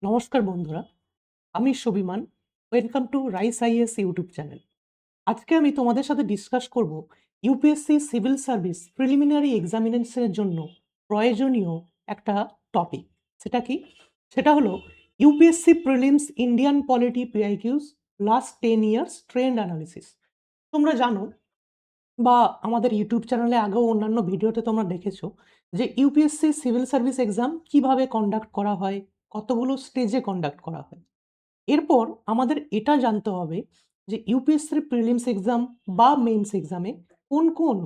নমস্কার বন্ধুরা, আমি শোভিমান। Welcome to Rice IAS YouTube channel. আজকে আমি তোমাদের সাথে ডিসকাস করব ইউপিএসসি সিভিল সার্ভিস প্রিলিমিনারি এক্সামিনেশনের জন্য প্রয়োজনীয় একটা টপিক। সেটা কি? সেটা হলো UPSC prelims Indian polity PYQs last 10 years trend analysis. তোমরা জানো বা আমাদের ইউটিউব চ্যানেলে আগেও অন্যান্য ভিডিওতে তোমরা দেখেছো যে ইউপিএসসি সিভিল সার্ভিস এক্সাম কিভাবে কন্ডাক্ট করা হয়, কতগুলো স্টেজে কন্ডাক্ট করা হয়। এরপর আমাদের এটা জানতে হবে যে ইউপিএসসির প্রিলিমস এক্সাম বা মেইনস এক্সামে কোন কোন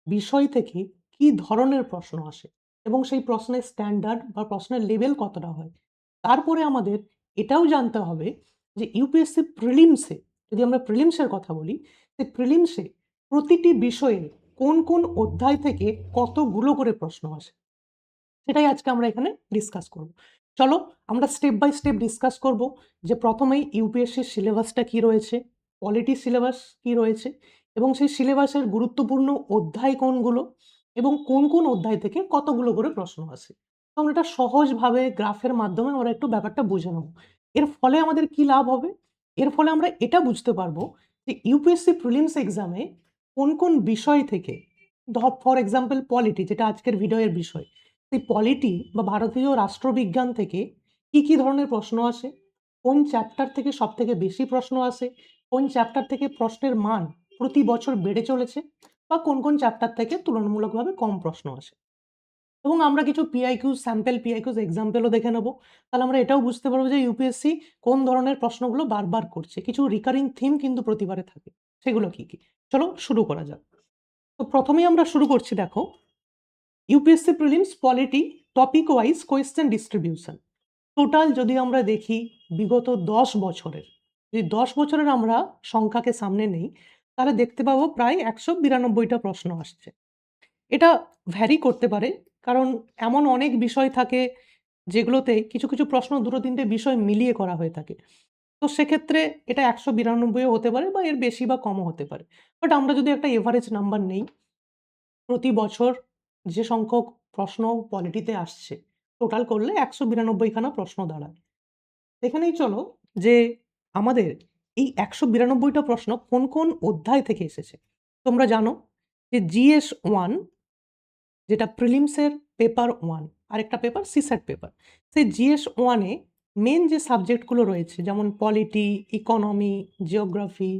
বিষয় থেকে কি ধরনের প্রশ্ন আসে এবং সেই প্রশ্নের স্ট্যান্ডার্ড বা প্রশ্নের লেভেল কতটা হয়। তারপরে আমাদের এটাও জানতে হবে যে ইউপিএসসি প্রিলিমসে, যদি আমরা প্রিলিমসের কথা বলি, সেই প্রিলিমসে প্রতিটি বিষয়ের কোন কোন অধ্যায় থেকে কতগুলো করে প্রশ্ন আসে, সেটাই আজকে আমরা এখানে ডিসকাস করব। চলো আমরা স্টেপ বাই স্টেপ ডিসকাস করব যে প্রথমেই ইউপিএসসির সিলেবাসটা কি রয়েছে, পলিটি সিলেবাস কি রয়েছে এবং সেই সিলেবাসের গুরুত্বপূর্ণ অধ্যায় কোনগুলো এবং কোন কোন অধ্যায় থেকে কতগুলো করে প্রশ্ন আসে। তো আমরা এটা সহজভাবে গ্রাফের মাধ্যমে আমরা একটু ব্যাপারটা বুঝে নেব। এর ফলে আমাদের কি লাভ হবে? এর ফলে আমরা এটা বুঝতে পারবো যে ইউপিএসসি প্রিলিমস এক্সামে কোন কোন বিষয় থেকে, ফর এক্সাম্পল পলিটি, যেটা আজকের ভিডিওর বিষয়, এই পলিটি বা ভারতীয় রাষ্ট্রবিজ্ঞান থেকে কি ধরনের প্রশ্ন আসে, কোন চ্যাপ্টার থেকে সবথেকে বেশি প্রশ্ন আসে, কোন চ্যাপ্টার থেকে প্রশ্নের মান প্রতি বছর বেড়ে চলেছে বা কোন চ্যাপ্টার থেকে তুলনামূলকভাবে কম প্রশ্ন আসে। এবং আমরা কিছু পিআইকিউ স্যাম্পল পিআইকিউস এক্সাম্পলও দেখে নেব। তাহলে আমরা এটাও বুঝতে পারবো যে ইউপিএসসি কোন ধরনের প্রশ্নগুলো বারবার করছে। কিছু রিকারিং থিম কিন্তু প্রতিবারে থাকে। সেগুলো কি? চলো শুরু করা যাক। তো প্রথমেই আমরা শুরু করছি, দেখো, UPSC prelims polity topic wise question distribution. Total যদি আমরা দেখি বিগত ১০ বছরের, যদি ১০ বছরের আমরা সংখ্যাকে সামনে নেই, তাহলে দেখতে পাবো প্রায় ১৯২টা প্রশ্ন আসছে। এটা ভ্যারি করতে পারে, কারণ এমন অনেক বিষয় থাকে যেগুলোতে কিছু প্রশ্ন ২-৩ টে বিষয় মিলিয়ে করা হয়ে থাকে। তো সেক্ষেত্রে এটা ১৯২ ও হতে পারে বা এর বেশি বা কমও হতে পারে। বাট আমরা যদি একটা এভারেজ নাম্বার নেই, প্রতি বছর যে সংখ্যক প্রশ্ন পলিটিতে আসছে, টোটাল করলে ১৯২ খানা প্রশ্ন দাঁড়ায়। এখানেই চলো যে আমাদের এই ১৯২ টা প্রশ্ন কোন অধ্যায় থেকে এসেছে। তোমরা জানো যে জিএস 1, যেটা প্রিলিমসের পেপার 1, আরেকটা পেপার সিস্যাট পেপার। সেই জিএস 1 এ মেইন যে সাবজেক্টগুলো রয়েছে, যেমন পলিটি, ইকোনমি, জিওগ্রাফি,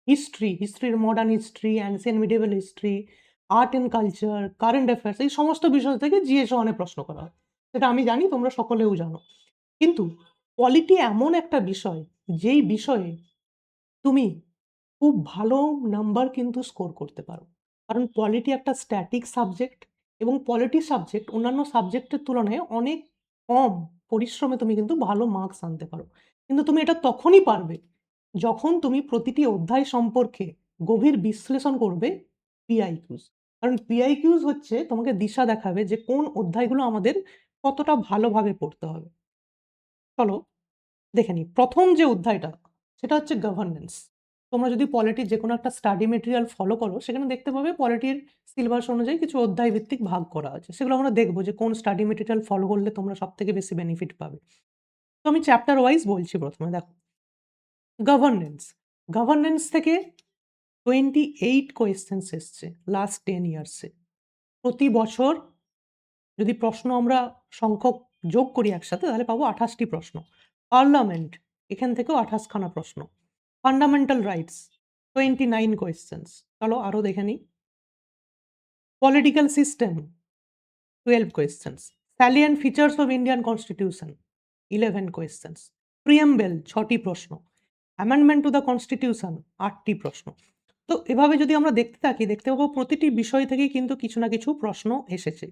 হিস্ট্রির modern history, ancient medieval history, art and culture, current affairs, এই সমস্ত বিষয় থেকে জিএস 1 এ প্রশ্ন করা হয়। সেটা আমি জানি, তোমরা সকলেও জানো। কিন্তু পলিটি এমন একটা বিষয়, যেই বিষয়ে তুমি খুব ভালো নাম্বার কিন্তু স্কোর করতে পারো। কারণ পলিটি একটা স্ট্যাটিক সাবজেক্ট এবং পলিটি সাবজেক্ট অন্যান্য সাবজেক্টের তুলনায় অনেক কম পরিশ্রমে তুমি কিন্তু ভালো মার্কস আনতে পারো। কিন্তু তুমি এটা তখনই পারবে যখন তুমি প্রতিটি অধ্যায় সম্পর্কে গভীর বিশ্লেষণ করবে পিআইকিউস। কারণ পিআইকিউস হচ্ছে তোমাকে দিশা দেখাবে যে কোন অধ্যায়গুলো আমাদের কতটা ভালোভাবে পড়তে হবে। চলো দেখে নিই। ১ম যে অধ্যায়টা, সেটা হচ্ছে গভর্নেন্স। তোমরা যদি পলিটির যেকোনো একটা স্টাডি মেটেরিয়াল ফলো করো, সেখানে দেখতে পাবে পলিটির সিলেবাস অনুযায়ী কিছু অধ্যায় ভিত্তিক ভাগ করা আছে। সেগুলো আমরা দেখব যে কোন স্টাডি মেটেরিয়াল ফলো করলে তোমরা সবথেকে বেশি বেনিফিট পাবে। তো আমি চ্যাপ্টার ওয়াইজ বলছি। প্রথমে দেখো গভর্নেন্স। গভর্নেন্স থেকে 28 কোয়েশ্চেনস এসছে লাস্ট 10 ইয়ার্সে। প্রতি বছর যদি প্রশ্ন আমরা সংখ্যক যোগ করি একসাথে, তাহলে পাবো ২৮ টি প্রশ্ন। পার্লামেন্ট, এখান থেকেও ২৮ খানা প্রশ্ন। Fundamental rights 29 questions. চলো আরো দেখে নিই। Political system 12 questions. Salient features of Indian constitution 11 questions. Preamble ৬ টি প্রশ্ন। অ্যামেন্ডমেন্ট টু দ্য কনস্টিটিউশন ৮ টি প্রশ্ন। তো এভাবে যদি আমরা দেখতে থাকি, দেখতে পাবো প্রতিটি বিষয় থেকেই কিন্তু কিছু না কিছু প্রশ্ন এসেছে।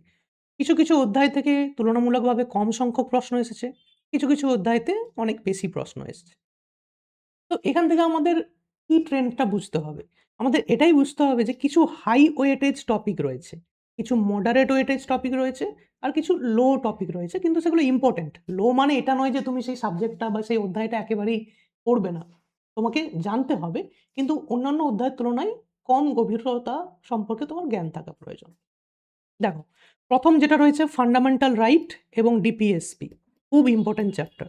কিছু অধ্যায় থেকে তুলনামূলকভাবে কম সংখ্যক প্রশ্ন এসেছে। কিছু অধ্যায়তে অনেক বেশি প্রশ্ন এসছে। তো এখান থেকে আমাদের কি ট্রেন্ডটা বুঝতে হবে? আমাদের এটাই বুঝতে হবে যে কিছু হাই ওয়েটেজ টপিক রয়েছে, কিছু মডারেট ওয়েটেজ টপিক রয়েছে, আর কিছু লো টপিক রয়েছে। কিন্তু সেগুলো ইম্পোর্টেন্ট। লো মানে এটা নয় যে তুমি সেই সাবজেক্টটা বা সেই অধ্যায়টা একেবারেই পড়বে না। তোমাকে জানতে হবে, কিন্তু অন্যান্য অধ্যায়ের তুলনায় কম গভীরতা সম্পর্কে তোমার জ্ঞান থাকা প্রয়োজন। দেখো, ১ম যেটা রয়েছে ফান্ডামেন্টাল রাইট এবং ডিপিএসপি। খুব ইম্পোর্টেন্ট চ্যাপ্টার।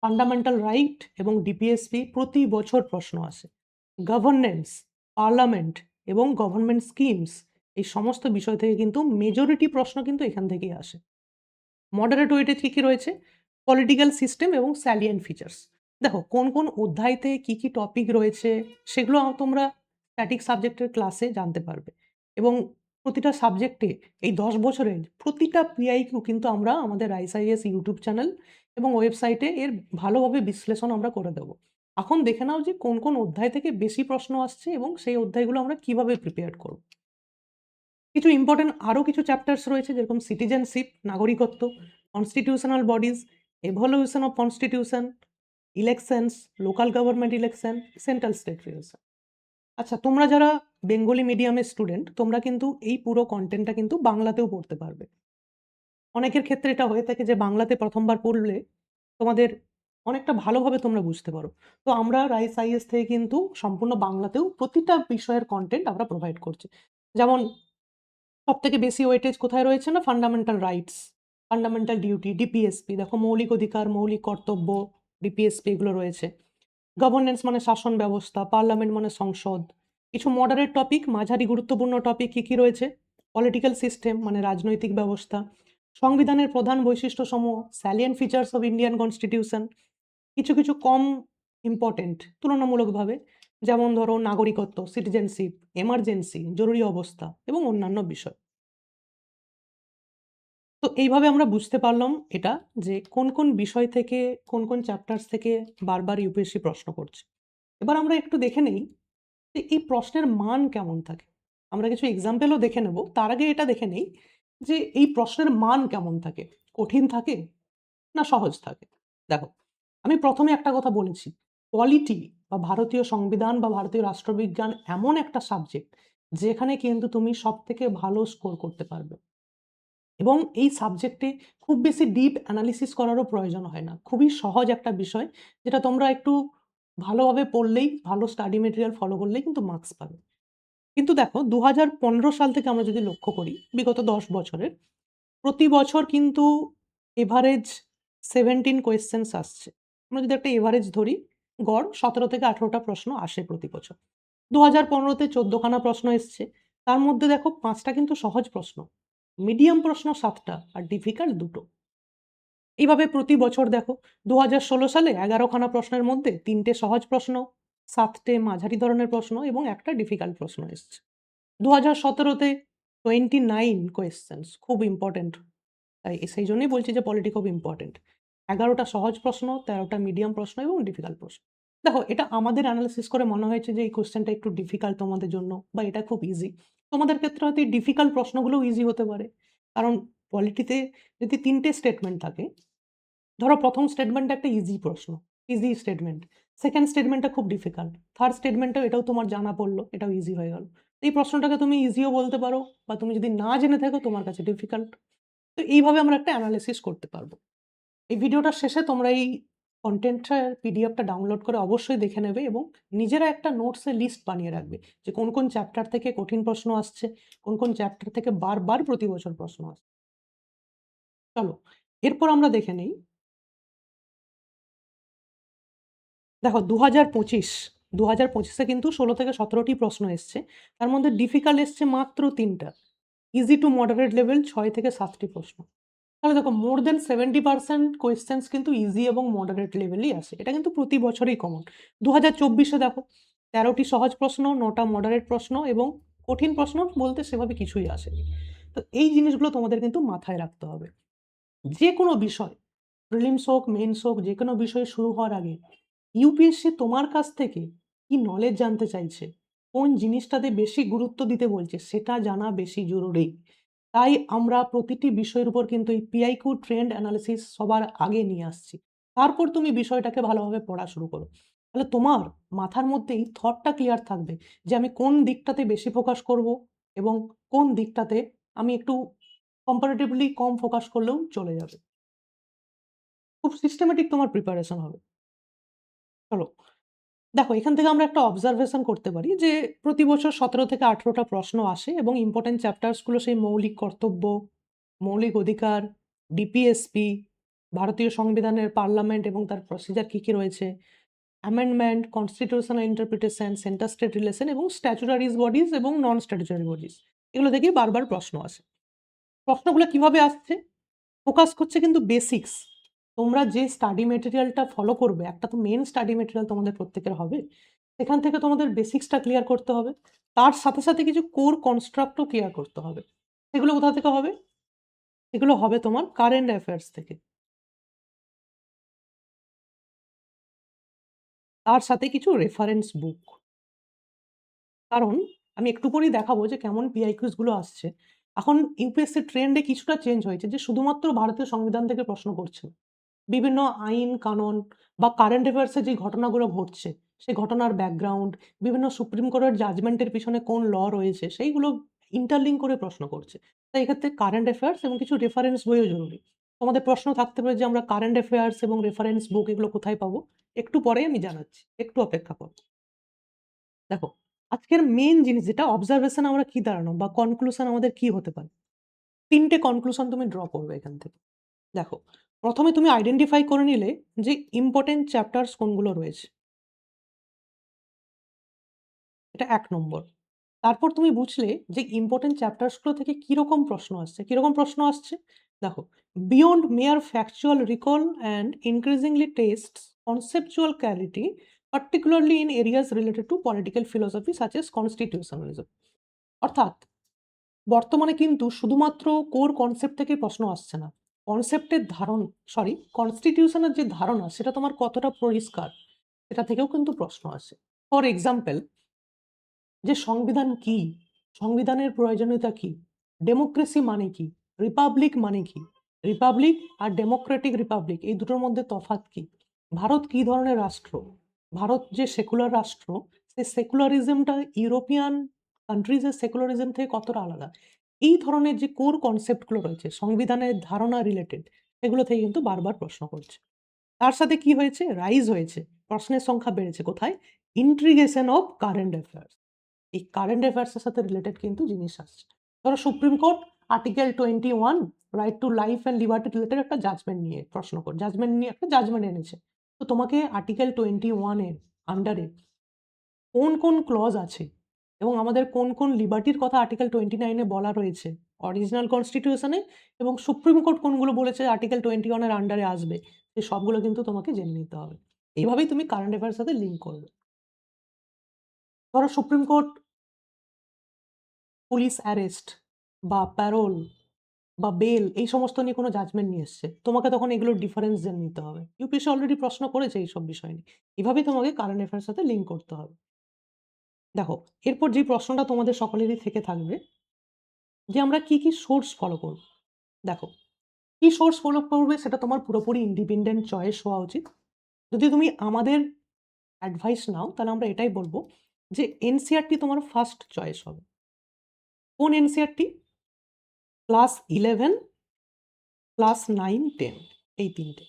ফান্ডামেন্টাল রাইট এবং ডিপিএসপি প্রতি বছর প্রশ্ন আসে। গভর্নেন্স, পার্লামেন্ট এবং গভর্নমেন্ট স্কিমস এই সমস্ত বিষয় থেকে কিন্তু মেজরিটি প্রশ্ন কিন্তু এখান থেকেই আসে। মডারেট ওয়েটে কী, কী রয়েছে? পলিটিক্যাল সিস্টেম এবং স্যালিয়েন্ট ফিচার্স। দেখো কোন, কোন অধ্যায়তে কী, কী টপিক রয়েছে সেগুলো তোমরা স্ট্যাটিক সাবজেক্টের ক্লাসে জানতে পারবে এবং প্রতিটা সাবজেক্টে এই ১০ বছরের প্রতিটা পিআইকিউ কিন্তু আমরা আমাদের আইসআইএস ইউটিউব চ্যানেল এবং ওয়েবসাইটে এর ভালোভাবে বিশ্লেষণ আমরা করে দেবো। এখন দেখে নাও যে কোন, কোন অধ্যায় থেকে বেশি প্রশ্ন আসছে এবং সেই অধ্যায়গুলো আমরা কিভাবে প্রিপেয়ার করব। কিছু ইম্পোর্টেন্ট আরও কিছু চ্যাপ্টার্স রয়েছে যেরকম সিটিজেনশিপ, নাগরিকত্ব, constitutional bodies, evolution of constitution, elections, local government election, central state relation. আচ্ছা, তোমরা যারা বেঙ্গলি মিডিয়ামের স্টুডেন্ট তোমরা কিন্তু এই পুরো কনটেন্টটা কিন্তু বাংলাতেও পড়তে পারবে। অনেকের ক্ষেত্রে এটা হয়ে থাকে যে বাংলাতে ১ম বার পড়লে তোমাদের অনেকটা ভালোভাবে তোমরা বুঝতে পারো। তো আমরা রাইস আইএস থেকে কিন্তু সম্পূর্ণ বাংলাতেও প্রতিটা বিষয়ের কনটেন্ট আমরা প্রোভাইড করছি। যেমন সবথেকে বেশি ওয়েটেজ কোথায় রয়েছে না fundamental rights, fundamental duty, DPSP দেখো মৌলিক অধিকার, মৌলিক কর্তব্য, ডিপিএসপি এগুলো রয়েছে। গভর্নেন্স মানে শাসন ব্যবস্থা, পার্লামেন্ট মানে সংসদ। কিছু মডারেট টপিক, মাঝারি গুরুত্বপূর্ণ টপিক কী, কী রয়েছে? পলিটিক্যাল সিস্টেম মানে রাজনৈতিক ব্যবস্থা, সংবিধানের প্রধান বৈশিষ্ট্যসমূহ, salient features of Indian constitution. কিছু, কিছু কম ইম্পোর্টেন্ট তুলনামূলকভাবে যেমন ধরো নাগরিকত্ব, সিটিজেনশিপ, এমার্জেন্সি, জরুরি অবস্থা এবং অন্যান্য বিষয়। তো এইভাবে আমরা বুঝতে পারলাম এটা যে কোন, কোন বিষয় থেকে কোন, কোন চ্যাপ্টার্স থেকে বারবার ইউপিএসসি প্রশ্ন করছে। এবার আমরা একটু দেখে নেই যে এই প্রশ্নের মান কেমন থাকে। আমরা কিছু এক্সাম্পলও দেখে নেব। তার আগে এটা দেখে নেই যে এই প্রশ্নের মান কেমন থাকে। কঠিন থাকে না সহজ থাকে? দেখো, আমি ১ম এ একটা কথা বলেছি। পলিটি বা ভারতীয় সংবিধান বা ভারতীয় রাষ্ট্রবিজ্ঞান এমন একটা সাবজেক্ট যেখানে কিন্তু তুমি সবথেকে ভালো স্কোর করতে পারবে। এবং এই সাবজেক্টে খুব বেশি ডিপ অ্যানালিসিস করারও প্রয়োজন হয় না। খুবই সহজ একটা বিষয় যেটা তোমরা একটু ভালোভাবে পড়লেই, ভালো স্টাডি মেটেরিয়াল ফলো করলেই কিন্তু মার্কস পাবে। কিন্তু দেখো ২০১৫ সাল থেকে আমরা যদি লক্ষ্য করি, বিগত ১০ বছরের, প্রতি বছর কিন্তু এভারেজ 17 কোয়েশ্চেনস আসছে। আমরা যদি একটা এভারেজ ধরি, গড় ১৭ থেকে ১৮ টা প্রশ্ন আসে প্রতি বছর। ২০১৫ তে ১৪ খানা প্রশ্ন এসছে। তার মধ্যে দেখো ৫ টা কিন্তু সহজ প্রশ্ন। মিডিয়াম প্রশ্ন ৭ টা আর ডিফিকাল্ট ২ টো। এইভাবে প্রতি বছর দেখো ২০১৬ সালে ১১ খানা প্রশ্নের মধ্যে ৩ টে সহজ প্রশ্ন, ৭ টে মাঝারি ধরনের প্রশ্ন এবং একটা ডিফিকাল্ট প্রশ্ন এসছে। ২০১৭ তে 29 কোয়েশ্চেনস খুব ইম্পোর্টেন্ট। তাই সেইজন্যই বলছি যে পলিটি খুব ইম্পোর্টেন্ট। ১১ টা সহজ প্রশ্ন, ১৩ টা মিডিয়াম প্রশ্ন এবং ডিফিকাল্ট প্রশ্ন। দেখো এটা আমাদের এনালাইসিস করে মনে হয়েছে যে এই কোয়েশ্চেনটা একটু ডিফিকাল্ট তোমাদের জন্য বা এটা খুব ইজি। তোমাদের ক্ষেত্রে হয়তো এই ডিফিকাল্ট প্রশ্নগুলোও ইজি হতে পারে। কারণ পলিটিতে যদি ৩ টে স্টেটমেন্ট থাকে, ধরো ১ম স্টেটমেন্টটা একটা ইজি প্রশ্ন, ইজি স্টেটমেন্ট। 2nd স্টেটমেন্টটা খুব ডিফিকাল্ট। 3rd স্টেটমেন্টটাও এটাও তোমার জানা পড়ল, এটাও ইজি হয়ে গেল। এই প্রশ্নটাকে তুমি ইজিও বলতে পারো বা তুমি যদি না জেনে থাকো তোমার কাছে ডিফিকাল্ট। তো এইভাবে আমরা একটা এনালাইসিস করতে পারবো। এই ভিডিওটার শেষে তোমরা এই কনটেন্টটার পিডিএফটা ডাউনলোড করে অবশ্যই দেখে নেবে এবং নিজেরা একটা নোটসের লিস্ট বানিয়ে রাখবে যে কোন, কোন চ্যাপ্টার থেকে কঠিন প্রশ্ন আসছে, কোন, কোন চ্যাপ্টার থেকে বারবার প্রতি বছর প্রশ্ন আসছে। চলো, এরপর আমরা দেখে নেই। দেখো ২০২৫ এ কিন্তু ১৬ থেকে ১৭ টি প্রশ্ন এসছে। তার মধ্যে ডিফিকাল্ট এসছে মাত্র ৩ টা। ইজি টু মডারেট লেভেল ৬ থেকে ৭ টি প্রশ্ন। তাহলে দেখো মোর দ্যান 70% কোয়েশ্চেনস কিন্তু ইজি এবং মডারেট লেভেলেই আসে। এটা কিন্তু প্রতি বছরই কমন। ২০২৪ এ দেখো ১৩ টি সহজ প্রশ্ন, ৯ টা মডারেট প্রশ্ন এবং কঠিন প্রশ্ন বলতে সেভাবে কিছুই আসেনি। তো এই জিনিসগুলো তোমাদের কিন্তু মাথায় রাখতে হবে। যেকোনো বিষয়, প্রিলিমস হোক, মেইনস হোক, যেকোনো বিষয় শুরু হওয়ার আগে ইউপিএসসি তোমার কাছ থেকে কি নলেজ জানতে চাইছে, কোন জিনিসটাতে বেশি গুরুত্ব দিতে বলছে সেটা জানা বেশি জরুরি। তাই আমরা প্রতিটি বিষয়ের উপর কিন্তু এই পিআইকিউ ট্রেন্ড অ্যানালিসিস সবার আগে নিয়ে আসছি। তারপর তুমি বিষয়টাকে ভালোভাবে পড়া শুরু করো। তাহলে তোমার মাথার মধ্যে এই থটটা ক্লিয়ার থাকবে যে আমি কোন দিকটাতে বেশি ফোকাস করব এবং কোন দিকটাতে আমি একটু কম্পারেটিভলি কম ফোকাস করলেও চলে যাবে। খুব সিস্টেমেটিক তোমার প্রিপারেশন হবে। চলো, দেখো এখান থেকে আমরা একটা অবজারভেশন করতে পারি যে প্রতি বছর ১৭ থেকে ১৮ টা প্রশ্ন আসে এবং ইম্পোর্টেন্ট চ্যাপ্টার্স গুলো সেই মৌলিক কর্তব্য, মৌলিক অধিকার, ডিপিএসপি, ভারতীয় সংবিধানের পার্লামেন্ট এবং তার প্রসিজার কি রয়েছে, amendment, constitutional interpretation, centre state relation এবং স্ট্যাচুটারিজ বডিজ এবং নন স্ট্যাচুটারি বডিজ, এগুলো থেকেই বারবার প্রশ্ন আসে। প্রশ্নগুলো কিভাবে আসছে? ফোকাস করছে কিন্তু বেসিক্স। তোমরা যে স্টাডি মেটেরিয়ালটা ফলো করবে, একটা তো মেইন স্টাডি মেটেরিয়াল তোমাদের প্রত্যেকের হবে। সেখান থেকে তোমাদের বেসিক্সটা ক্লিয়ার করতে হবে। তার সাথে, সাথে কিছু কোর কনস্ট্রাক্টও ক্লিয়ার করতে হবে। সেগুলো কোথা থেকে হবে? এগুলো হবে তোমার কারেন্ট অ্যাফেয়ার্স থেকে। তার সাথে কিছু রেফারেন্স বুক। কারণ আমি একটু পরেই দেখাবো যে কেমন পিআইকিউস গুলো আসছে। এখন ইউপিএসসি ট্রেন্ডে কিছুটা চেঞ্জ হয়েছে যে শুধুমাত্র ভারতীয় সংবিধান থেকে প্রশ্ন করছে না। বিভিন্ন আইন, কানুন বা কারেন্ট অ্যাফেয়ার্স এ যে ঘটনাগুলো ঘটছে, সেই ঘটনার ব্যাকগ্রাউন্ড, বিভিন্ন সুপ্রিম কোর্টের জাজমেন্টের পিছনে কোন ল রয়েছে, সেইগুলো ইন্টারলিঙ্ক করে প্রশ্ন করছে। তাই এক্ষেত্রে কারেন্ট অ্যাফেয়ার্স এবং কিছু রেফারেন্স বইও জরুরি। তোমাদের প্রশ্ন থাকতে পারে যে আমরা কারেন্ট অ্যাফেয়ার্স এবং রেফারেন্স বুক এগুলো কোথায় পাবো? একটু পরেই আমি জানাচ্ছি। একটু অপেক্ষা করো। দেখো, আজকের মেইন জিনিস যেটা অবজারভেশন আমরা কি দাঁড়ানো বা কনক্লুশন আমাদের কি হতে পারে? ৩ টে কনক্লুশন তুমি ড্র করবে এখান থেকে। দেখো, ১ম এ তুমি আইডেন্টিফাই করে নিলে যে ইম্পোর্টেন্ট চ্যাপ্টার্স কোনগুলো রয়েছে। এটা ১ নম্বর। তারপর তুমি বুঝলে যে ইম্পোর্টেন্ট চ্যাপ্টার্স গুলো থেকে কিরকম প্রশ্ন আসছে। কিরকম প্রশ্ন আসছে? দেখো, beyond mere factual recall and increasingly tests conceptual clarity, particularly in areas related to political philosophy such as constitutionalism. অর্থাৎ বর্তমানে কিন্তু শুধুমাত্র কোর কনসেপ্ট থেকে প্রশ্ন আসছে না। কনসেপ্টের ধারণ কনস্টিটিউশনের যে ধারণা সেটা তোমার কতটা পরিষ্কার, সেটা থেকেও কিন্তু প্রশ্ন আসে। ফর এক্সাম্পল, যে সংবিধান কি? সংবিধানের প্রয়োজনীয়তা কি? ডেমোক্রেসি মানে কি? রিপাবলিক মানে কি? রিপাবলিক আর ডেমোক্রেটিক রিপাবলিক এই দুটোর মধ্যে তফাৎ কি? ভারত কি ধরনের রাষ্ট্র? ভারত যে সেকুলার রাষ্ট্র, সেই সেকুলারিজমটা ইউরোপিয়ান কান্ট্রিজ এর সেকুলারিজম থেকে কতটা আলাদা? এই ধরনের যে কোর কনসেপ্ট গুলো রয়েছে সংবিধানের ধারণা রিলেটেড, সেগুলো থেকে কিন্তু বারবার প্রশ্ন করছে। তার সাথে কি হয়েছে? রাইজ হয়েছে। প্রশ্নের সংখ্যা বেড়েছে কোথায়? Integration of current affairs. এই কারেন্ট অ্যাফেয়ার্স এর সাথে রিলেটেড কিন্তু জিনিস আসছে। ধরো supreme court article 21 right to life and liberty related একটা জাজমেন্ট নিয়ে জাজমেন্ট নিয়ে একটা জাজমেন্ট এনেছে। তো তোমাকে আর্টিকেল 21 এর আন্ডারে কোন, কোন ক্লজ আছে এবং আমাদের কোন, কোন লিবার্টির কথা আর্টিকেল 29 এ বলা রয়েছে অরিজিনাল কনস্টিটিউশন এ, এবং সুপ্রিম কোর্ট কোনগুলো বলেছে আর্টিকেল 21 এর আন্ডারে আসবে, সেই সবগুলো কিন্তু তোমাকে জেনে নিতে হবে। এইভাবেই তুমি কারেন্ট অ্যাফেয়ার্স এর সাথে লিঙ্ক করবে। ধরো সুপ্রিম কোর্ট পুলিশ অ্যারেস্ট বা প্যারোল বা বেল এই সমস্ত নিয়ে কোনো জাজমেন্ট নিয়ে এসছে। তোমাকে তখন এগুলোর ডিফারেন্স জেনে নিতে হবে। ইউপিএসসি অলরেডি প্রশ্ন করেছে এইসব বিষয় নিয়ে। এভাবেই তোমাকে কারেন্ট অ্যাফেয়ার্স এর সাথে লিঙ্ক করতে হবে। দেখো, এরপর যে প্রশ্নটা তোমাদের সকলেরই থেকে থাকবে যে আমরা কি, কি সোর্স ফলো করব? দেখো, কি সোর্স ফলো করবে সেটা তোমার পুরোপুরি ইন্ডিপেন্ডেন্ট চয়েস হওয়া উচিত। যদি তুমি আমাদের অ্যাডভাইস নাও তাহলে আমরা এটাই বলব যে এনসিইআরটি তোমার ফার্স্ট চয়েস হবে। কোন এনসিইআরটি? ক্লাস 11, ক্লাস 9, 10 এই ৩ টে।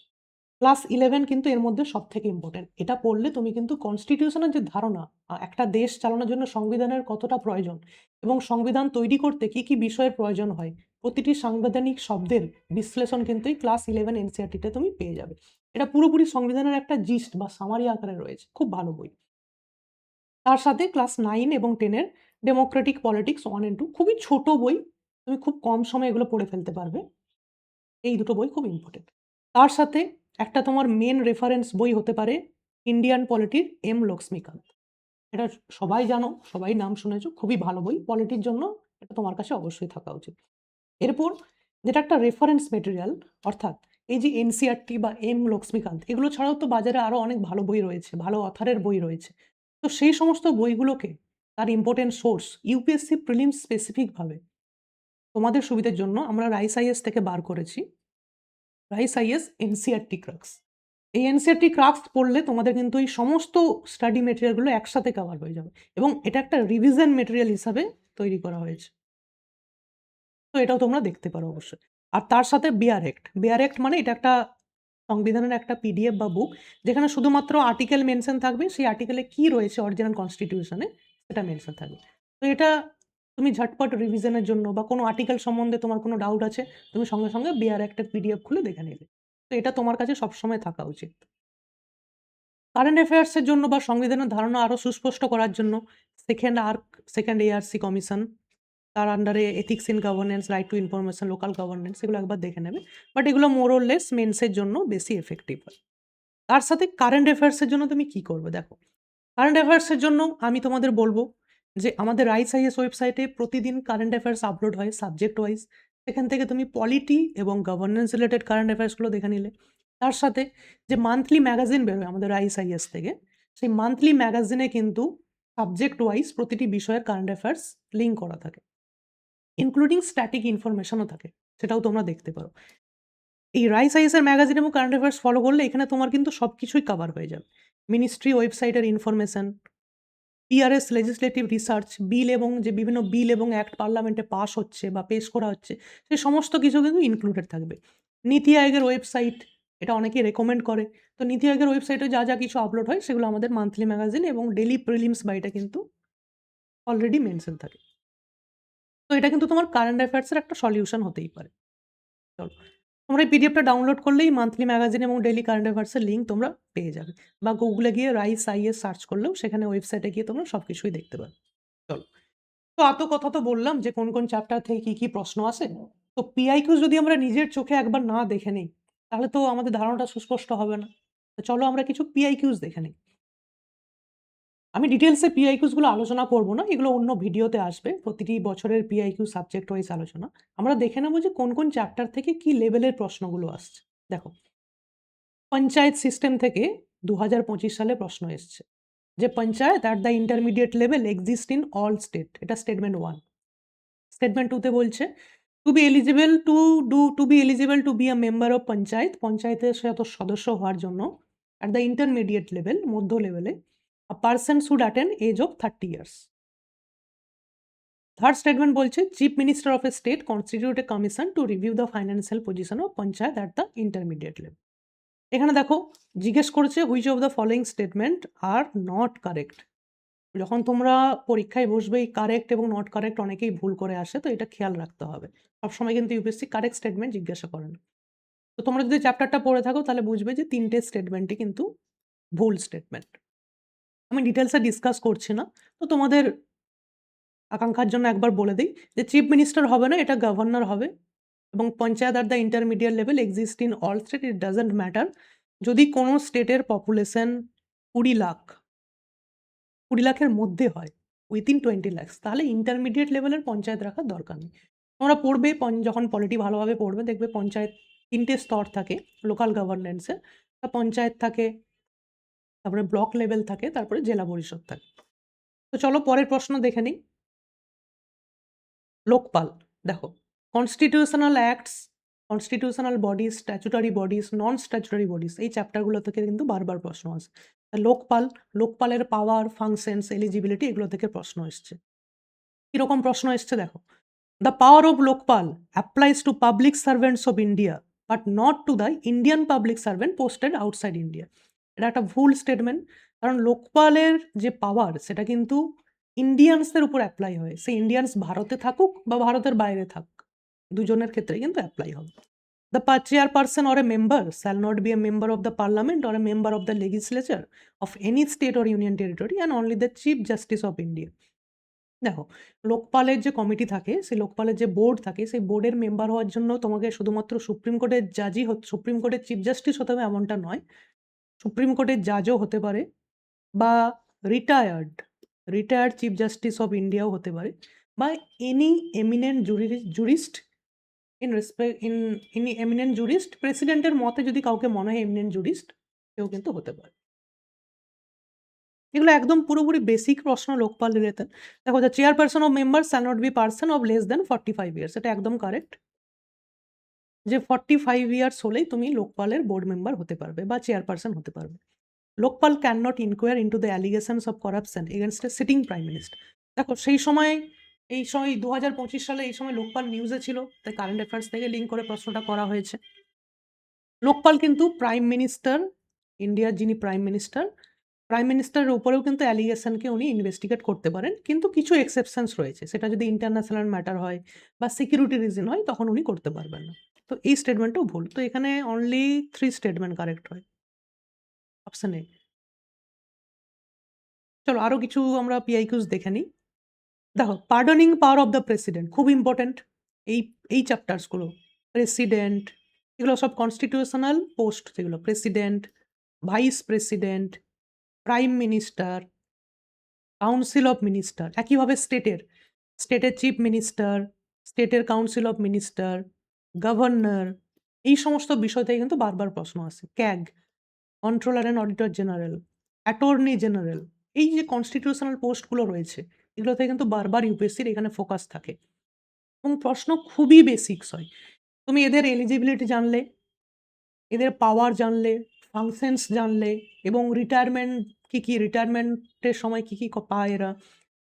ক্লাস 11 কিন্তু এর মধ্যে সবথেকে ইম্পোর্টেন্ট। এটা পড়লে তুমি কিন্তু কনস্টিটিউশনের যে ধারণা, একটা দেশ চালানোর জন্য সংবিধানের কতটা প্রয়োজন এবং সংবিধান তৈরি করতে কি, কি বিষয়ের প্রয়োজন হয়, প্রতিটি সাংবিধানিক শব্দের বিশ্লেষণ কিন্তু এই ক্লাস 11 এনসিইআরটিতে তুমি পেয়ে যাবে। এটা পুরোপুরি সংবিধানের একটা জিস্ট বা সামারি আকারে রয়েছে। খুব ভালো বই। তার সাথে ক্লাস 9 এবং 10 এর ডেমোক্রেটিক পলিটিক্স 1 and 2 খুবই ছোট বই। তুমি খুব কম সময়ে এগুলো পড়ে ফেলতে পারবে। এই দুটো বই খুব ইম্পোর্টেন্ট। তার সাথে একটা তোমার মেইন রেফারেন্স বই হতে পারে ইন্ডিয়ান পলিটির এম. লক্ষ্মীকান্ত। এটা সবাই জানো, সবাই নাম শুনেছো। খুবই ভালো বই। পলিটির জন্য এটা তোমার কাছে অবশ্যই থাকা উচিত। এরপর যেটা একটা রেফারেন্স ম্যাটেরিয়াল, অর্থাৎ এই যে এনসিইআরটি বা এম. লক্ষ্মীকান্ত এগুলো ছাড়াও তো বাজারে আরো অনেক ভালো বই রয়েছে, ভালো অথরের বই রয়েছে। তো সেই সমস্ত বইগুলোকে তার important source UPSC prelims specific ভাবে তোমাদের সুবিধার জন্য আমরা রাইস আইএস থেকে বার করেছি। Rice is NCERT crux. এই এনসিইআরটি ক্রাক্স পড়লে তোমাদের কিন্তু এই সমস্ত স্টাডি মেটেরিয়াল গুলো একসাথে কভার হয়ে যাবে এবং এটা একটা রিভিশন মেটেরিয়াল হিসাবে তৈরি করা হয়েছে। তো এটাও তোমরা দেখতে পারো অবশ্যই। আর তার সাথে বেয়ার অ্যাক্ট। বেয়ার অ্যাক্ট মানে এটা একটা সংবিধানের একটা পিডিএফ বা বুক যেখানে শুধুমাত্র আর্টিকেল মেনশন থাকবে। সেই আর্টিকেলে কি রয়েছে অরিজিনাল কনস্টিটিউশন এ সেটা মেনশন থাকবে। তো এটা তুমি ঝটপট রিভিশনের জন্য বা কোনো আর্টিকেল সম্বন্ধে তোমার কোনো ডাউট আছে, তুমি সঙ্গে, সঙ্গে বেয়ার অ্যাক্টের পিডিএফ খুলে দেখে নিলে। তো এটা তোমার কাছে সবসময় থাকা উচিত। কারেন্ট অ্যাফেয়ার্সের জন্য বা সংবিধানের ধারণা আরো সুস্পষ্ট করার জন্য সেকেন্ড এআরসি কমিশন, তার আন্ডারে ethics in governance, right two information, local governance, এগুলো একবার দেখে নেবে। বাট এগুলো মোর অর লেস মেন্সের জন্য বেশি এফেক্টিভ হয়। তার সাথে কারেন্ট অ্যাফেয়ার্সের জন্য তুমি কি করবে দেখো। কারেন্ট অ্যাফেয়ার্সের জন্য আমি তোমাদের বলব যে আমাদের রাইস আইএস ওয়েবসাইটে প্রতিদিন কারেন্ট অ্যাফেয়ার্স আপলোড হয় সাবজেক্ট ওয়াইজ। সেখান থেকে তুমি পলিটি এবং গভর্নেন্স রিলেটেড কারেন্ট অ্যাফেয়ার্সগুলো দেখে নিলে। তার সাথে যে মান্থলি ম্যাগাজিন বেরোয় আমাদের রাইস আইএস থেকে, সেই মান্থলি ম্যাগাজিনে কিন্তু সাবজেক্ট ওয়াইজ প্রতিটি বিষয়ের কারেন্ট অ্যাফেয়ার্স লিঙ্ক করা থাকে। ইনক্লুডিং স্ট্যাটিক ইনফরমেশনও থাকে, সেটাও তোমরা দেখতে পারো। এই রাইস আইএসের ম্যাগাজিন এবং কারেন্ট অ্যাফেয়ার্স ফলো করলে এখানে তোমার কিন্তু সবকিছুই কভার হয়ে যাবে। মিনিস্ট্রি ওয়েবসাইটের ইনফরমেশন, পিআরএস লেজিসলেটিভ রিসার্চ, বিল এবং যে বিভিন্ন বিল এবং অ্যাক্ট পার্লামেন্টে পাস হচ্ছে বা পেশ করা হচ্ছে, সেই সমস্ত কিছু কিন্তু ইনক্লুডেড থাকবে। নীতি আয়োগের ওয়েবসাইট, এটা অনেকেই রেকমেন্ড করে। তো নীতি আয়োগের ওয়েবসাইটে যা, যা কিছু আপলোড হয় সেগুলো আমাদের মান্থলি ম্যাগাজিন এবং ডেইলি প্রিলিমস বা এটা কিন্তু অলরেডি মেনশন থাকে। তো এটা কিন্তু তোমার কারেন্ট অ্যাফেয়ার্সের একটা সলিউশন হতেই পারে। চলো, তোমরা এই পিডিএফটা ডাউনলোড করলেই মান্থলি ম্যাগাজিন এবং ডেইলি কারেন্ট অ্যাফেয়ার্সের লিঙ্ক তোমরা পেয়ে যাবে। বা গুগলে গিয়ে রাইস আইএস সার্চ করলেও সেখানে ওয়েবসাইটে গিয়ে তোমরা সবকিছুই দেখতে পাবে। চলো। তো এত কথা তো বললাম যে কোন, কোন চ্যাপ্টার থেকে কি, কি প্রশ্ন আসে। তো পিআইকিউস যদি আমরা নিজের চোখে একবার না দেখে নেই, তাহলে তো আমাদের ধারণাটা সুস্পষ্ট হবে না। তো চলো আমরা কিছু পিআইকিউস দেখে নেই। আমি ডিটেইলসে পিআইকিউস গুলো আলোচনা করব না। এগুলো অন্য ভিডিওতে আসবে। প্রতিটি বছরের পিআইকিউ সাবজেক্ট ওয়াইজ আলোচনা। আমরা দেখে নেব যে কোন, কোন চ্যাপ্টার থেকে কি লেভেলের প্রশ্নগুলো আসছে। দেখো, পঞ্চায়েত সিস্টেম থেকে ২০২৫ সালে প্রশ্ন এসছে। যে panchayat at the intermediate level exist in all state. এটা স্টেটমেন্ট 1। স্টেটমেন্ট 2 তে বলছে to be eligible to be a member of panchayat, পঞ্চায়েতের সদস্য হওয়ার জন্য অ্যাট দ্য ইন্টারমিডিয়েট লেভেল, মধ্য লেভেলে, a person should attend age of 30 years. Third statement বলছে chief minister of a state constitute a commission to review the financial position of panchayat at the intermediate level. এখানে দেখো জিজ্ঞেস করেছে which of the following statement are not correct. যখন তোমরা পরীক্ষায় বসবে এই কারেক্ট এবং নট কারেক্ট অনেকেই ভুল করে আসে, তো এটা খেয়াল রাখতে হবে। সবসময় কিন্তু ইউপিএসসি কারেক্ট স্টেটমেন্ট জিজ্ঞাসা করে না। তো তোমরা যদি চ্যাপ্টারটা পড়ে থাকো তাহলে বুঝবে যে ৩টে স্টেটমেন্টই কিন্তু ভুল স্টেটমেন্ট। আমি ডিটেইলসে ডিসকাস করছি না। তো তোমাদের আকাঙ্ক্ষার জন্য একবার বলে দেই যে চিফ মিনিস্টার হবে না, এটা গভর্নর হবে। এবং panchayat at the intermediate level exist in all state, it doesn't matter. যদি কোনো স্টেটের পপুলেশন ২০ লাখের মধ্যে হয়, উইথিন 20 lakhs, তাহলে ইন্টারমিডিয়েট লেভেলের পঞ্চায়েত রাখার দরকার নেই। তোমরা পড়বে যখন পলিটি ভালোভাবে পড়বে দেখবে পঞ্চায়েত ৩টে স্তর থাকে লোকাল গভর্নেন্সে। পঞ্চায়েত থাকে, তারপরে ব্লক লেভেল থাকে, তারপরে জেলা পরিষদ থাকে। তো চলো পরের প্রশ্ন দেখে নিই। লোকপাল, দেখো constitutional acts, constitutional bodies, statutory bodies, non statutory bodies, এই চ্যাপ্টারগুলো থেকে কিন্তু বারবার প্রশ্ন আসে। লোকপাল, লোকপালের পাওয়ার, ফাংশনস, এলিজিবিলিটি, এগুলো থেকে প্রশ্ন এসছে। কিরকম প্রশ্ন এসছে দেখো। The power of Lokpal applies to public servants of India but not to the Indian public servant posted outside India. এটা একটা ভুল স্টেটমেন্ট। কারণ লোকপালের যে পাওয়ার সেটা কিন্তু ইন্ডিয়ানসদের উপর অ্যাপ্লাই হয়। সেই ইন্ডিয়ানস ভারতে থাকুক বা ভারতের বাইরে থাকুক, দুজনের ক্ষেত্রেই কিন্তু অ্যাপ্লাই হবে। The chairperson or a member shall not be a member of the parliament or a member of the legislature of any state or union territory and only the chief justice of India. দেখো, লোকপালের যে committee থাকে, সেই লোকপালের যে board থাকে, সেই বোর্ডের member হওয়ার জন্য তোমাকে শুধুমাত্র সুপ্রিম কোর্টের সুপ্রিম কোর্টের চিফ জাস্টিস হতে হবে এমনটা নয়। সুপ্রিম কোর্টের জাজও হতে পারে, বা retired retired chief justice of ইন্ডিয়াও হতে পারে, বা any eminent jurist any eminent jurist, প্রেসিডেন্টের মতে যদি কাউকে মনে হয় এমিনেন্ট জুরিস্ট, কেউ কিন্তু হতে পারে। এগুলো একদম পুরোপুরি বেসিক প্রশ্ন লোকপাল রিলেটেড। দেখো, the chairperson of member shall not be person of less than 45 years, এটা একদম কারেক্ট। যে 45 ইয়ার্স হলেই তুমি লোকপালের বোর্ড মেম্বার হতে পারবে বা চেয়ারপারসন হতে পারবে। Lokpal can not inquire into the allegations of corruption against a sitting prime minister. দেখো, সেই সময় এই সময় ২০২৫ সালে এই সময় লোকপাল নিউজে ছিল, তাই কারেন্ট অ্যাফেয়ার্স থেকে লিঙ্ক করে প্রশ্নটা করা হয়েছে। লোকপাল কিন্তু প্রাইম মিনিস্টার, ইন্ডিয়ার যিনি প্রাইম মিনিস্টারের উপরেও কিন্তু অ্যালিগেশনকে উনি ইনভেস্টিগেট করতে পারেন, কিন্তু কিছু এক্সেপশনস রয়েছে। সেটা যদি ইন্টারন্যাশনাল ম্যাটার হয় বা সিকিউরিটি রিজন হয়, তখন উনি করতে পারবেন না। তো এই স্টেটমেন্টটাও ভুল। তো এখানে অনলি 3 স্টেটমেন্ট কারেক্ট হয়। Option A. চলো আরো কিছু আমরা পিআইকিউস দেখে নিই। দেখো pardoning power of the president খুব ইম্পর্টেন্ট। এই এই চ্যাপ্টার্সগুলো প্রেসিডেন্ট এগুলো সব কনস্টিটিউশনাল পোস্ট, যেগুলো president, vice president, prime minister, council of minister, একইভাবে স্টেটের চিফ মিনিস্টার, স্টেটের কাউন্সিল অফ মিনিস্টার, গভর্নর, এই সমস্ত বিষয় থেকে কিন্তু বারবার প্রশ্ন আসে। CAG, controller and auditor general, attorney general, এই যে কনস্টিটিউশনাল পোস্টগুলো রয়েছে এগুলো থেকে কিন্তু বারবার ইউপিএসসির এখানে ফোকাস থাকে এবং প্রশ্ন খুবই বেসিক্স হয়। তুমি এদের এলিজিবিলিটি জানলে, এদের পাওয়ার জানলে, ফাংশনস জানলে এবং রিটায়ারমেন্ট কি রিটায়ারমেন্টের সময় কি পায় এরা,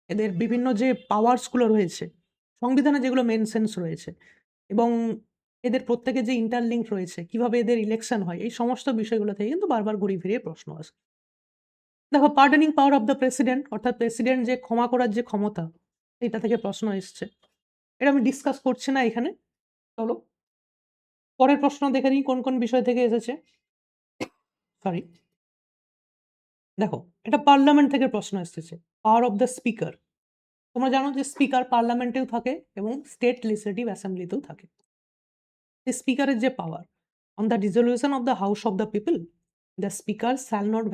এদের বিভিন্ন যে পাওয়ার্সগুলো রয়েছে, সংবিধানে যেগুলো মেনশনস রয়েছে এবং এদের প্রত্যেকের যে ইন্টারলিঙ্ক রয়েছে, কিভাবে এদের ইলেকশন হয়, এই সমস্ত বিষয়গুলো থেকে কিন্তু বারবার ঘুরিয়ে ফিরিয়ে প্রশ্ন আসে। দেখো pardoning power of the president, অর্থাৎ প্রেসিডেন্ট যে ক্ষমা করার যে ক্ষমতা, এটা থেকে প্রশ্ন এসছে। এটা আমি ডিসকাস করছি না এখানে। চলো পরের প্রশ্ন দেখে নিই কোন কোন বিষয় থেকে এসেছে। সরি, দেখো এটা পার্লামেন্ট থেকে প্রশ্ন এসেছে। পাওয়ার অফ দ্য স্পিকার, তোমরা জানো যে স্পিকার পার্লামেন্টেও থাকে এবং স্টেট লেজিসলেটিভ অ্যাসেম্বলিতেও থাকে। The speaker is a power. On the dissolution of the House of the People, the speaker shall not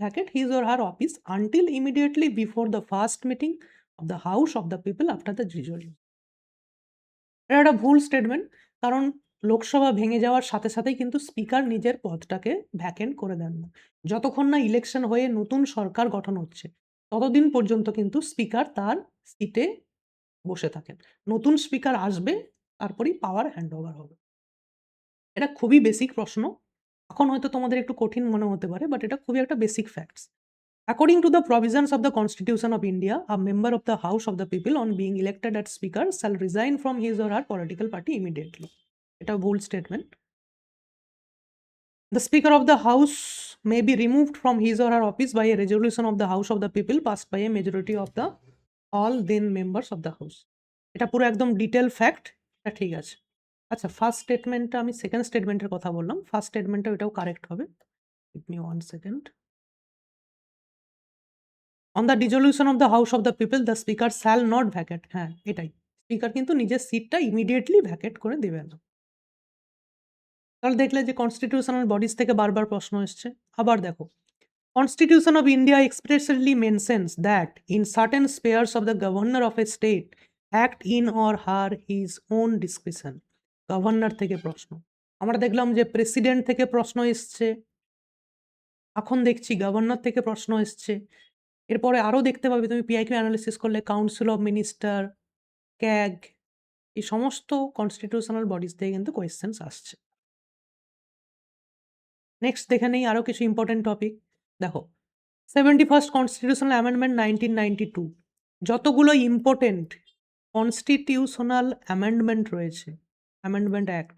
vacate his or her office until immediately before the first meeting of the House of the People after the dissolution. এটা একটা ভুল statement, কারণ লোকসভা ভেঙে যাওয়ার সাথে সাথেই কিন্তু speaker নিজের পদটাকে ভ্যাকেন্ট করে দেন না। যতক্ষণ না ইলেকশন হয়ে নতুন সরকার গঠন হচ্ছে ততদিন পর্যন্ত কিন্তু স্পিকার তার সিটে বসে থাকেন। নতুন স্পিকার আসবে, তারপরেই পাওয়ার হ্যান্ড ওভার হবে। এটা খুবই বেসিক প্রশ্ন। এখন হয়তো তোমাদের একটু কঠিন মনে হতে পারে, বাট এটা খুবই একটা basic facts. According to the provisions of the Constitution of India, a member of the House of the People on being elected as Speaker shall resign from his or her political party immediately. এটা ভুল statement. The Speaker of the House may be removed from his or her office by a resolution of the House of the People passed by a majority of the all then members of the House. এটা পুরো একদম detail fact, এটা ঠিক আছে। আচ্ছা first স্টেটমেন্টটা, আমি second স্টেটমেন্টের কথা বললাম, ফার্স্ট স্টেটমেন্টটা এটাও কারেক্ট হবে। Give me 1 second. On the dissolution of the house of the people the speaker shall not ভ্যাকেট, হ্যাঁ এটাই, স্পিকার কিন্তু নিজের সিটটা ইমিডিয়েটলি ভ্যাকেট করে দেবেন না। তাহলে দেখলে যে কনস্টিটিউশনাল বডিজ থেকে বারবার প্রশ্ন এসছে। আবার দেখো Constitution of India expressly mentions that in certain spheres of the governor of a state act in or her his own discretion. Governor থেকে প্রশ্ন, আমরা দেখলাম যে প্রেসিডেন্ট থেকে প্রশ্ন এসছে, এখন দেখছি গভর্নর থেকে প্রশ্ন এসছে। এরপরে আরও দেখতে পাবে তুমি পিআইকিউ অ্যানালিসিস করলে কাউন্সিল অফ মিনিস্টার, ক্যাগ, এই সমস্ত কনস্টিটিউশনাল বডিজ থেকে কিন্তু কোয়েশ্চেন্স আসছে। নেক্সট দেখে নেই আরও কিছু ইম্পর্টেন্ট টপিক। দেখো 71st কনস্টিটিউশনাল অ্যামেন্ডমেন্ট 1992, যতগুলো ইম্পর্টেন্ট কনস্টিটিউশনাল অ্যামেন্ডমেন্ট রয়েছে, অ্যামেন্ডমেন্ট অ্যাক্ট,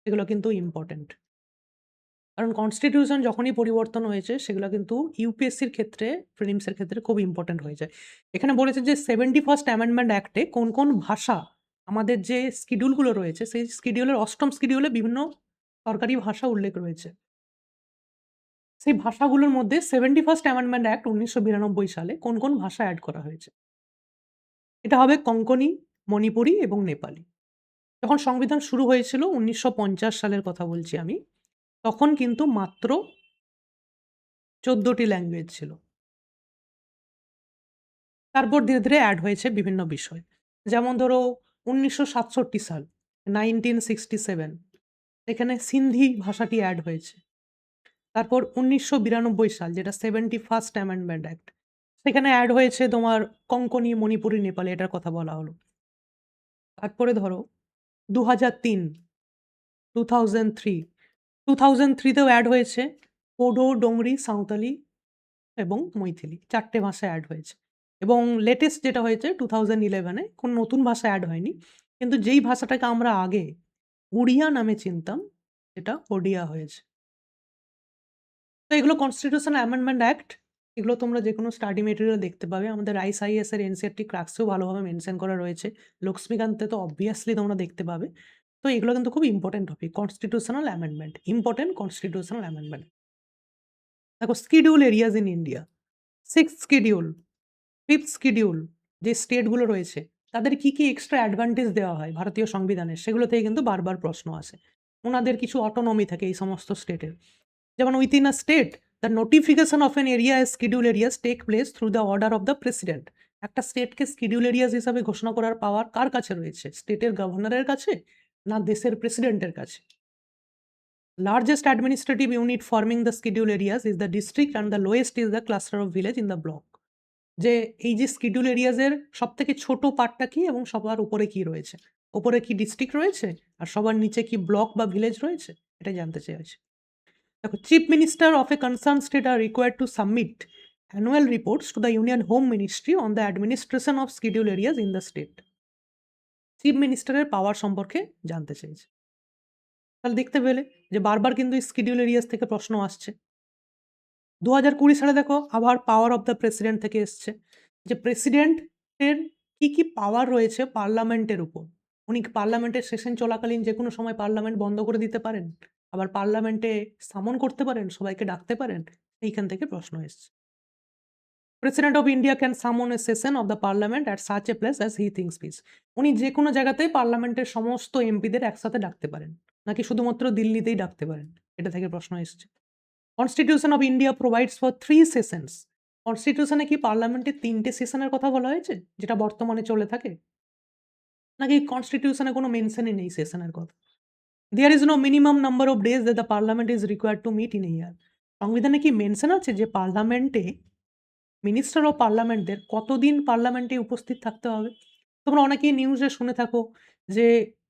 সেগুলো কিন্তু ইম্পর্টেন্ট। কারণ কনস্টিটিউশন যখনই পরিবর্তন হয়েছে সেগুলো কিন্তু ইউপিএসসির ক্ষেত্রে, প্রিলিমসের ক্ষেত্রে খুব ইম্পর্টেন্ট হয়ে যায়। এখানে বলেছে যে 71st অ্যামেন্ডমেন্ট অ্যাক্টে কোন কোন ভাষা, আমাদের যে শিডিউলগুলো রয়েছে সেই শিডিউলের 8ম শিডিউলে বিভিন্ন সরকারি ভাষা উল্লেখ রয়েছে। সেই ভাষাগুলোর মধ্যে 71st অ্যামেন্ডমেন্ট অ্যাক্ট 1992 সালে কোন কোন ভাষা অ্যাড করা হয়েছে? এটা হবে কোঙ্কনি, মণিপুরি এবং নেপালি। যখন সংবিধান শুরু হয়েছিল 1950 সালের কথা বলছি আমি, তখন কিন্তু মাত্র 14টি ল্যাঙ্গুয়েজ ছিল। তারপর ধীরে ধীরে অ্যাড হয়েছে বিভিন্ন বিষয়। যেমন ধরো 1967 সাল, 1967, এখানে সিন্ধি ভাষাটি অ্যাড হয়েছে। তারপর 1992 সাল, যেটা 71st অ্যামেন্ডমেন্ট অ্যাক্ট, সেখানে অ্যাড হয়েছে তোমার কোঙ্কনি, মণিপুরি, নেপালি, এটার কথা বলা হলো। তারপরে ধরো 2003, 2003, 2003 তেও অ্যাড হয়েছে কোডো, ডোংরি, সাঁওতালি এবং মৈথিলি, 4টে ভাষা অ্যাড হয়েছে। এবং লেটেস্ট যেটা হয়েছে 2011-এ কোনো নতুন ভাষা অ্যাড হয়নি, কিন্তু যেই ভাষাটাকে আমরা আগে উড়িয়া নামে চিনতাম সেটা ওডিয়া হয়েছে। তো এগুলো কনস্টিটিউশনাল অ্যামেন্ডমেন্ট অ্যাক্ট, এগুলো তোমরা যেকোনো স্টাডি মেটেরিয়াল দেখতে পাবে। আমাদের আইএসআইএস এর এনসিইআরটি ক্রাক্সেও ভালোভাবে মেনশন করা রয়েছে। লক্ষ্মীকান্তে তো অবভিয়াসলি তোমরা দেখতে পাবে। তো এগুলো কিন্তু খুব important topic. Constitutional amendment, important constitutional amendment. দেখো schedule areas in India, 6th schedule, 5th schedule যে স্টেটগুলো রয়েছে তাদের কি এক্সট্রা অ্যাডভান্টেজ দেওয়া হয় ভারতীয় সংবিধানে, সেগুলো থেকে কিন্তু বারবার প্রশ্ন আসে। ওনাদের কিছু অটোনমি থাকে এই সমস্ত স্টেটের। যেমন within a state the notification of an area as schedule areas take place through the order of the president. একটা স্টেটকে শিডিউল এরিয়াস হিসাবে ঘোষণা করার পাওয়ার কার কাছে রয়েছে? স্টেটের গভর্নরের কাছে না দেশের প্রেসিডেন্টের কাছে? Largest administrative unit forming the schedule areas is the district and the lowest is the cluster of village in the block. যে এই যে শিডিউল এরিয়াস এর সবথেকে ছোট পার্টটা কি এবং সবার উপরে কি রয়েছে? উপরে কি ডিস্ট্রিক্ট রয়েছে আর সবার নিচে কি ব্লক বা ভিলেজ রয়েছে? এটাই জানতে চেয়েছে। দেখো chief minister of a concern state are required to submit annual reports to the union home ministry on the administration of schedule areas in the state. Chief মিনিস্টারের পাওয়ার সম্পর্কে জানতে চেয়েছে। তাহলে দেখতে পেলে যে বারবার কিন্তু এই শিডিউল এরিয়াস থেকে প্রশ্ন আসছে। 2020 সালে দেখো আবার পাওয়ার অফ দ্য প্রেসিডেন্ট থেকে এসছে যে প্রেসিডেন্টের কি পাওয়ার রয়েছে পার্লামেন্টের উপর। উনি পার্লামেন্টের সেশন চলাকালীন যে কোনো সময় পার্লামেন্ট বন্ধ করে দিতে পারেন, আবার পার্লামেন্টে সামন করতে পারেন, সবাইকে ডাকতে পারেন। এইখান থেকে প্রশ্ন এসছে। President of India can summon a session of the parliament at such a place as he thinks fit. উনি যে কোনো জায়গাতে পার্লামেন্টের সমস্ত এমপিদের একসাথে ডাকতে পারেন, নাকি শুধুমাত্র দিল্লিতেই ডাকতে পারেন? এটা থেকে প্রশ্ন এসছে। Constitution of India provides for 3 sessions. কনস্টিটিউশনে কি পার্লামেন্টে 3টে সেশনের কথা বলা হয়েছে যেটা বর্তমানে চলে থাকে? নাকি কনস্টিটিউশনে কোনো মেনশনই নেই সেশনের কথা? There is no minimum number of days that the parliament is required to meet in a year. সংবিধানে কি মেনশন আছে যে পার্লামেন্টে মিনিস্টার অফ পার্লামেন্টদের কতদিন পার্লামেন্টে উপস্থিত থাকতে হবে? তোমরা অনেকেই নিউজে শুনে থাকো যে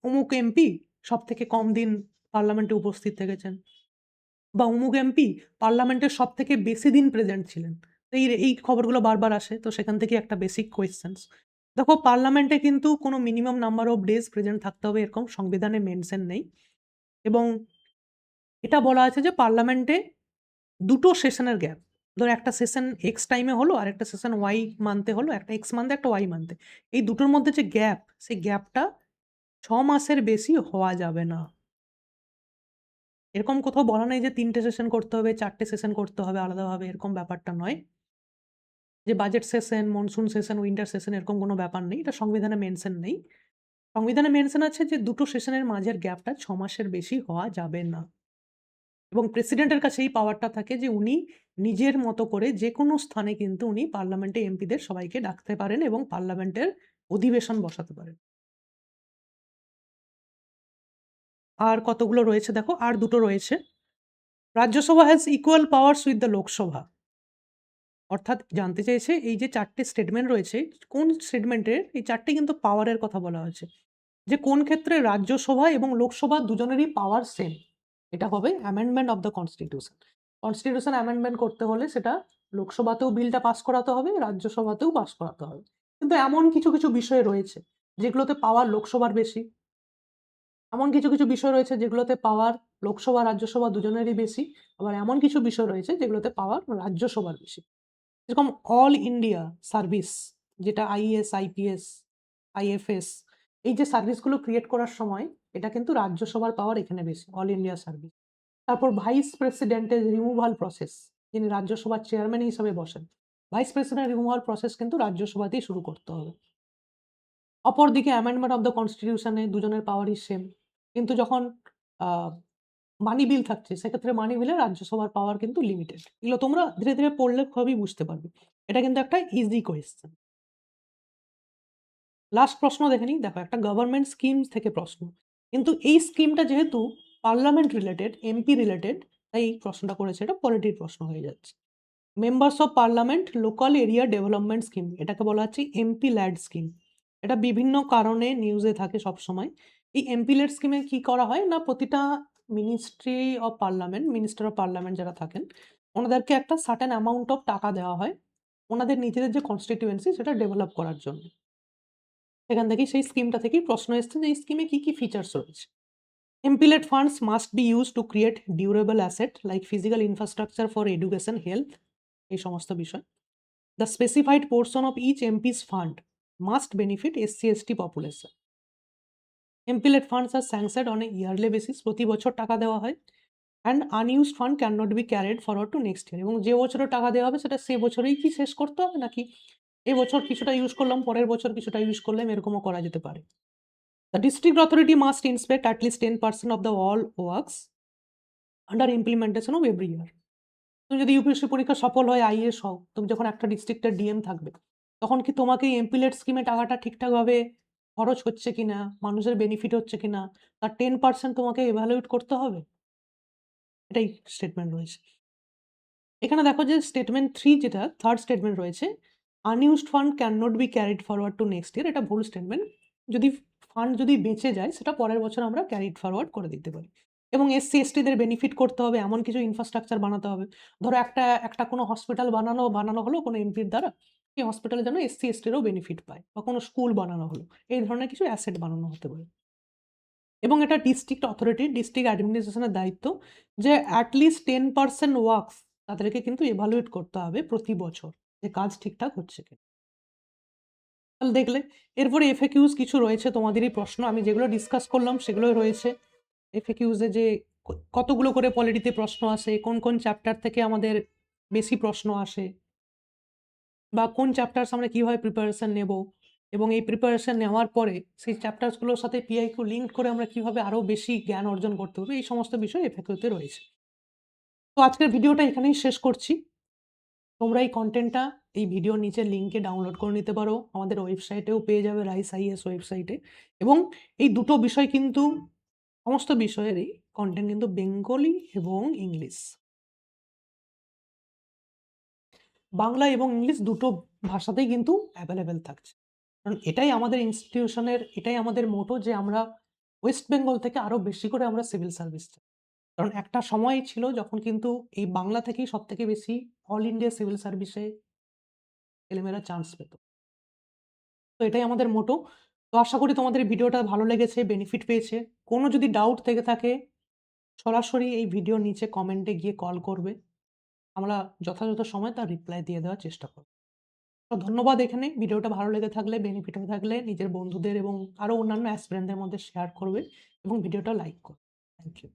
অমুক এমপি সবথেকে কম দিন পার্লামেন্টে উপস্থিত থেকেছেন, বা অমুক এমপি পার্লামেন্টের সবথেকে বেশি দিন প্রেজেন্ট ছিলেন। তো এই খবরগুলো বারবার আসে। তো সেখান থেকে একটা বেসিক কোয়েশ্চেনস। দেখো পার্লামেন্টে কিন্তু কোনো minimum number of days present থাকতে হবে এরকম সংবিধানে মেনশন নেই। এবং এটা বলা আছে যে পার্লামেন্টে 2টো সেশনের গ্যাপ। ধরো একটা সেশন এক্স টাইমে হলো, আরেকটা সেশন ওয়াই মান্থে হলো, একটা এক্স মান্থে, একটা ওয়াই মান্থে। এই দুটোর মধ্যে যে গ্যাপ, সেই গ্যাপটা 6 মাসের বেশি হওয়া যাবে না। এরকম কোথাও বলা নেই যে 3টে সেশন করতে হবে, 4টে সেশন করতে হবে আলাদাভাবে, এরকম ব্যাপারটা নয়। যে budget session, monsoon session, winter session এরকম কোনো ব্যাপার নেই। এটা সংবিধানে মেনশন নেই। সংবিধানে মেনশন আছে যে 2টো সেশনের মাঝের গ্যাপটা 6 মাসের বেশি হওয়া যাবে না। এবং প্রেসিডেন্টের কাছে এই পাওয়ারটা থাকে যে উনি নিজের মতো করে যেকোনো স্থানে কিন্তু উনি পার্লামেন্টে এমপিদের সবাইকে ডাকতে পারেন এবং পার্লামেন্টের অধিবেশন বসাতে পারেন। আর কতগুলো রয়েছে দেখো, আর 2টো রয়েছে। Rajya Sabha has equal powers with the Lok Sabha. অর্থাৎ জানতে চাইছে এই যে 4টে স্টেটমেন্ট রয়েছে, কোন স্টেটমেন্টের এই 4টে কিন্তু পাওয়ারের কথা বলা হয়েছে। যে কোন ক্ষেত্রে রাজ্যসভা এবং লোকসভা দুজনেরই পাওয়ার সেম। এটা হবে amendment of the constitution. Constitution amendment করতে হলে সেটা লোকসভাতেও বিলটা পাস করাতে হবে, রাজ্যসভাতেও পাস করাতে হবে। কিন্তু এমন কিছু বিষয় রয়েছে যেগুলোতে পাওয়ার লোকসভার বেশি। এমন কিছু বিষয় রয়েছে যেগুলোতে পাওয়ার লোকসভা, রাজ্যসভা দুজনেরই বেশি। আবার এমন কিছু বিষয় রয়েছে যেগুলোতে পাওয়ার রাজ্যসভার বেশি। যেরকম অল ইন্ডিয়া সার্ভিস, যেটা আইএএস, আইপিএস, আইএফএস, এই যে সার্ভিসগুলো ক্রিয়েট করার সময় এটা কিন্তু রাজ্যসভার পাওয়ার এখানে বেশি, অল ইন্ডিয়া সার্ভিস। তারপর ভাইস প্রেসিডেন্টের রিমুভাল প্রসেস, যিনি রাজ্যসভার চেয়ারম্যান হিসাবে বসেন, ভাইস প্রেসিডেন্ট রিমুভাল প্রসেস কিন্তু রাজ্যসভাতেই শুরু করতে হবে। অপরদিকে অ্যামেন্ডমেন্ট অফ দ্য কনস্টিটিউশনে দুজনের পাওয়ারই সেম। কিন্তু যখন মানি বিল থাকছে সেক্ষেত্রে মানি বিলে রাজ্যসভার পাওয়ার কিন্তু লিমিটেড। এগুলো তোমরা ধীরে পড়লে খুবই বুঝতে পারবে। এটা কিন্তু একটা ইজি কোয়েশ্চেন। লাস্ট প্রশ্ন দেখে নিই। দেখো একটা গভর্নমেন্ট স্কিম থেকে প্রশ্ন। কিন্তু এই স্কিমটা যেহেতু পার্লামেন্ট রিলেটেড, এমপি রিলেটেড, তাই এই প্রশ্নটা করেছে, এটা পলিটির প্রশ্ন হয়ে যাচ্ছে। Members of parliament local area development scheme, এটাকে বলা হচ্ছে এমপি ল্যাড স্কিম। এটা বিভিন্ন কারণে নিউজে থাকে সবসময়। এই এমপি ল্যাড স্কিমে কি করা হয় না, প্রতিটা ministry of parliament, minister of parliament যারা থাকেন, ওনাদেরকে একটা সার্টেন অ্যামাউন্ট অফ টাকা দেওয়া হয় ওনাদের নিজেদের যে কনস্টিটিউয়েন্সি সেটা ডেভেলপ করার জন্য। সেখান থেকেই, সেই স্কিমটা থেকেই প্রশ্ন এসছে যে এই স্কিমে কি ফিচার্স রয়েছে। এমপি-led funds must be used to create durable asset like physical infrastructure for education, health, এই সমস্ত বিষয়। The specified portion of each MP's fund must benefit SC/ST population. MPLAD funds are sanctioned on a yearly basis, প্রতি বছর টাকা দেওয়া হয়। And unused fund cannot be carried forward to next year, এবং যে বছরে টাকা দেওয়া হবে সেটা সে বছরেই কি শেষ করতে হবে, নাকি এবছর কিছুটা ইউজ করলাম, পরের বছর কিছুটা ইউজ করলাম, এরকমও করা যেতে পারে। The district authority must inspect at least 10% of the all works under implementation of every year. তুমি যদি ইউপিএসসি পরীক্ষা সফল হয়, আইএএস হও, তুমি যখন একটা ডিস্ট্রিক্টের ডিএম থাকবে, তখন কি তোমাকে এই এমপিলেট স্কিমে টাকাটা ঠিকঠাকভাবে খরচ হচ্ছে কিনা, মানুষের বেনিফিট হচ্ছে কিনা, তার 10% তোমাকে এভালুয়েট করতে হবে। এটাই স্টেটমেন্ট রয়েছে। এখানে দেখো যে স্টেটমেন্ট 3, যেটা থার্ড স্টেটমেন্ট রয়েছে, unused fund cannot be carried forward to next ইয়ার, এটা ভুল স্টেটমেন্ট। যদি ফান্ড যদি বেঁচে যায়, সেটা পরের বছর আমরা ক্যারিড ফরওয়ার্ড করে দিতে পারি। এবং এসসি এসটিদের বেনিফিট করতে হবে, এমন কিছু ইনফ্রাস্ট্রাকচার বানাতে হবে। ধরো একটা কোনো হসপিটাল বানানো হলো কোনো এমপির দ্বারা, সেই হসপিটালে যেন এসসি এসটিরও বেনিফিট পায়, বা কোনো স্কুল বানানো হলো, এই ধরনের কিছু অ্যাসেট বানানো হতে পারে। এবং এটা ডিস্ট্রিক্ট অথরিটি, ডিস্ট্রিক্ট অ্যাডমিনিস্ট্রেশনের দায়িত্ব যে at least 10% ওয়ার্কস তাদেরকে কিন্তু এভালুয়েট করতে হবে প্রতি বছর, যে কাজ ঠিকঠাক হচ্ছে কিনা। তাহলে দেখলে, এরপরে এফএকিউজ কিছু রয়েছে তোমাদেরই প্রশ্ন, আমি যেগুলো ডিসকাস করলাম সেগুলোই রয়েছে। এফএকিউজে যে কতগুলো করে পলিটিতে প্রশ্ন আসে, কোন কোন চ্যাপ্টার থেকে আমাদের বেশি প্রশ্ন আসে, বা কোন চ্যাপ্টারস আমরা কিভাবে প্রিপারেশন নেব, এবং এই প্রিপারেশন নেওয়ার পরে সেই চ্যাপ্টারসগুলোর সাথে পিআইকিউ লিঙ্ক করে আমরা কিভাবে আরো বেশি জ্ঞান অর্জন করতে পারবো, এই সমস্ত বিষয় এফএকিউতে রয়েছে। তো আজকের ভিডিওটা এখানেই শেষ করছি। তোমরা এই কনটেন্টটা এই ভিডিওর নিচের লিঙ্কে ডাউনলোড করে নিতে পারো। আমাদের ওয়েবসাইটেও পেয়ে যাবে, রাইস আইএএস ওয়েবসাইটে। এবং এই দুটো বিষয় কিন্তু, সমস্ত বিষয়েরই কনটেন্ট কিন্তু বেঙ্গলি এবং ইংলিশ, বাংলা এবং ইংলিশ দুটো ভাষাতেই কিন্তু অ্যাভেলেবেল থাকছে। কারণ এটাই আমাদের ইনস্টিটিউশনের, এটাই আমাদের মোটো যে আমরা ওয়েস্ট বেঙ্গল থেকে আরো বেশি করে আমরা সিভিল সার্ভিস চাই। কারণ একটা সময় ছিল যখন কিন্তু এই বাংলা থেকেই সবথেকে বেশি অল ইন্ডিয়া সিভিল সার্ভিসে ছেলেমেয়েরা চান্স পেত। তো এটাই আমাদের মোটো। তো আশা করি তোমাদের এই ভিডিওটা ভালো লেগেছে, বেনিফিট পেয়েছে। কোনো যদি ডাউট থেকে থাকে, সরাসরি এই ভিডিওর নিচে কমেন্টে গিয়ে কল করবে। আমরা যথাযথ সময়ে তার রিপ্লাই দিয়ে দেওয়ার চেষ্টা করব। তো ধন্যবাদ। এখানে ভিডিওটা ভালো লেগে থাকলে, বেনিফিট হয়ে থাকলে নিজের বন্ধুদের এবং আরো অন্যান্য অ্যাসপিরেন্টদের মধ্যে শেয়ার করবে, এবং ভিডিওটা লাইক করবে। Thank you.